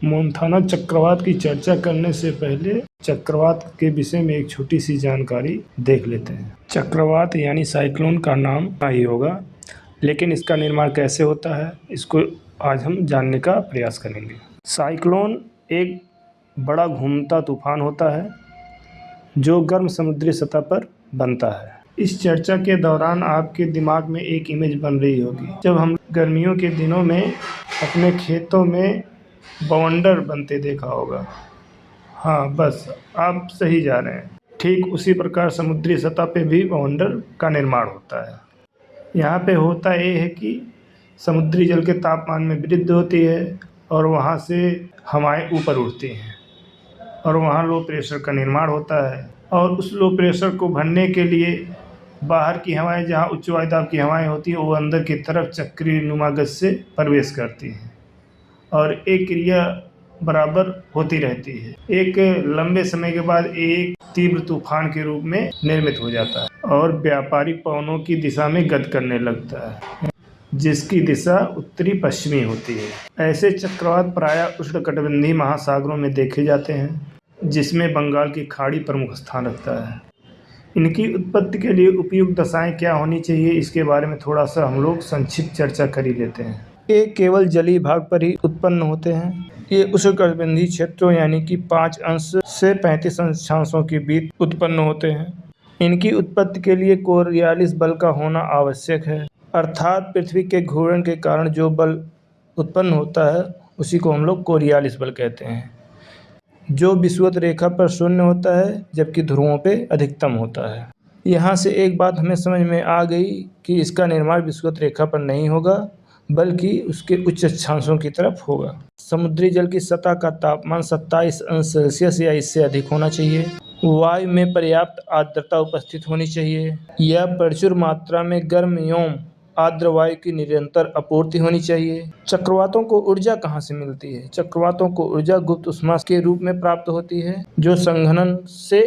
मोन्थाना चक्रवात की चर्चा करने से पहले चक्रवात के विषय में एक छोटी सी जानकारी देख लेते हैं। चक्रवात यानी साइक्लोन का नाम ही होगा, लेकिन इसका निर्माण कैसे होता है इसको आज हम जानने का प्रयास करेंगे। साइक्लोन एक बड़ा घूमता तूफान होता है जो गर्म समुद्री सतह पर बनता है। इस चर्चा के दौरान आपके दिमाग में एक इमेज बन रही होगी, जब हम गर्मियों के दिनों में अपने खेतों में बवंडर बनते देखा होगा। हाँ, बस आप सही जा रहे हैं। ठीक उसी प्रकार समुद्री सतह पे भी बवंडर का निर्माण होता है। यहाँ पे होता ये है कि समुद्री जल के तापमान में वृद्धि होती है और वहाँ से हवाएं ऊपर उठती हैं और वहाँ लो प्रेशर का निर्माण होता है, और उस लो प्रेशर को भरने के लिए बाहर की हवाएं, जहाँ उच्च वायुदाब की हवाएं होती हैं, वो अंदर की तरफ चक्रीय नुमा गति से प्रवेश करती हैं और एक क्रिया बराबर होती रहती है। एक लंबे समय के बाद एक तीव्र तूफान के रूप में निर्मित हो जाता है और व्यापारिक पवनों की दिशा में गति करने लगता है, जिसकी दिशा उत्तरी पश्चिमी होती है। ऐसे चक्रवात प्रायः उष्णकटिबंधीय महासागरों में देखे जाते हैं, जिसमें बंगाल की खाड़ी प्रमुख स्थान रखता है। इनकी उत्पत्ति के लिए उपयुक्त दशाएं क्या होनी चाहिए, इसके बारे में थोड़ा सा हम लोग संक्षिप्त चर्चा कर ही लेते हैं। ये केवल जलीय भाग पर ही उत्पन्न होते हैं। ये उष्णकटिबंधीय क्षेत्रों यानी कि 5 अंश से 35 अंशांशों के बीच उत्पन्न होते हैं। इनकी उत्पत्ति के लिए कोरियालिस बल का होना आवश्यक है, अर्थात पृथ्वी के घूर्णन के कारण जो बल उत्पन्न होता है उसी को हम लोग कोरियालिस बल कहते हैं, जो विषुवत रेखा पर शून्य होता है जबकि ध्रुवों पे अधिकतम होता है। यहाँ से एक बात हमें समझ में आ गई कि इसका निर्माण विषुवत रेखा पर नहीं होगा बल्कि उसके उच्च अक्षांशों की तरफ होगा। समुद्री जल की सतह का तापमान 27 अंश सेल्सियस या इससे अधिक होना चाहिए। वायु में पर्याप्त आर्द्रता उपस्थित होनी चाहिए। यह प्रचुर मात्रा में गर्म एवं आर्द्र वायु की निरंतर आपूर्ति होनी चाहिए। चक्रवातों को ऊर्जा कहाँ से मिलती है? चक्रवातों को ऊर्जा गुप्त ऊष्मा के रूप में प्राप्त होती है, जो संघनन से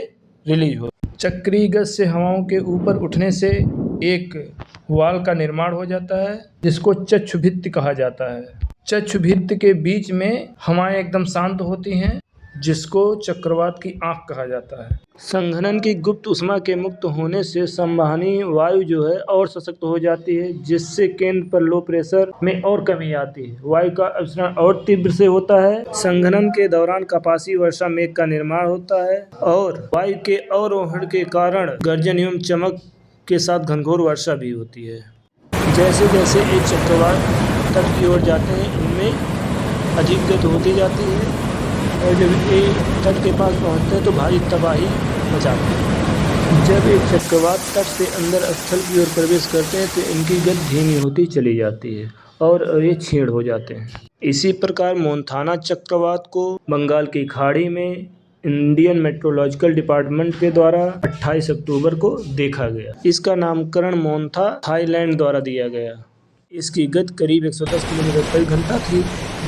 रिलीज हो। चक्रीय गति से हवाओं के ऊपर उठने से एक वाल का निर्माण हो जाता है, जिसको चक्षुभित्ति कहा जाता है। चक्षुभित्ति के बीच में हवाएं एकदम शांत होती हैं, जिसको चक्रवात की आंख कहा जाता है। संघनन की गुप्त ऊष्मा के मुक्त होने से संवहनी वायु जो है और सशक्त हो जाती है, जिससे केंद्र पर लो प्रेशर में और कमी आती है। वायु का अभिसरण और तीव्र से होता है। संघनन के दौरान कपासी वर्षा मेघ का निर्माण होता है और वायु के अवरोहण के कारण गर्जन एवं चमक के साथ घनघोर वर्षा भी होती है। जैसे जैसे एक चक्रवात तट की ओर जाते हैं, इनमें अधिक गति होती जाती है और जब ये तट के पास पहुंचते हैं तो भारी तबाही मचाते हैं। जब एक चक्रवात तट से अंदर स्थल की ओर प्रवेश करते हैं तो इनकी गति धीमी होती चली जाती है और ये क्षीण हो जाते हैं। इसी प्रकार मोन्थाना चक्रवात को बंगाल की खाड़ी में इंडियन मेट्रोलॉजिकल डिपार्टमेंट के द्वारा 28 अक्टूबर को देखा गया। इसका नामकरण मोन्था थाईलैंड द्वारा दिया गया। इसकी गति करीब 110 किलोमीटर प्रति घंटा थी,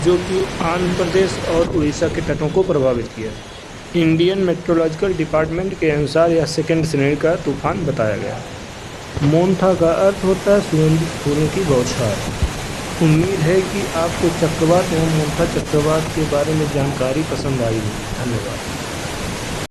जो कि आंध्र प्रदेश और उड़ीसा के तटों को प्रभावित किया। इंडियन मेट्रोलॉजिकल डिपार्टमेंट के अनुसार यह सेकंड श्रेणी का तूफान बताया गया। मोन्था का अर्थ होता है सुगंधित फूलों की बौछार। उम्मीद है कि आपको चक्रवात एवं मोन्था चक्रवात के बारे में जानकारी पसंद आई। धन्यवाद।